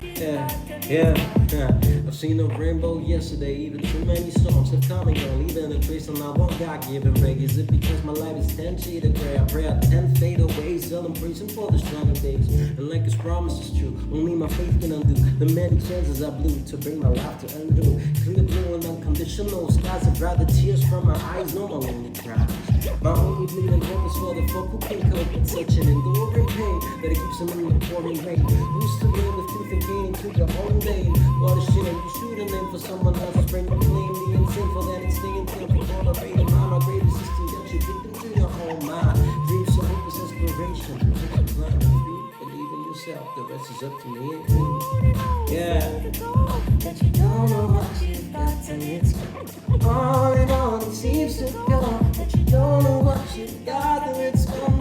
Yeah. I've seen a rainbow yesterday, even too many storms have come and gone, leaving a trace on my one God-given break. Is it because my life is 10 shades of gray? I pray I 10 fade away, seldom praising for the stronger days. And like his promise is true, only my faith can undo the many chances I blew to bring my life to undo. Clear blue and unconditional skies have dried the tears from my eyes, no more lonely cries. My only bleeding hope is for the folk who can cope with such an enduring pain that it keeps them in the pouring rain. Who's to blame with truth and gain to your own name? What a shit, and you shoot a name for someone else's brain. You claim the insane for that staying still for tolerating my greatest system that you victim to your own mind. Dreams so hope is inspiration. Just climb through, believe in yourself. The rest is up to me and you. Yeah. But you don't know what you've got till it's gone. On and on it seems to go. But you don't know what you've got till it's gone.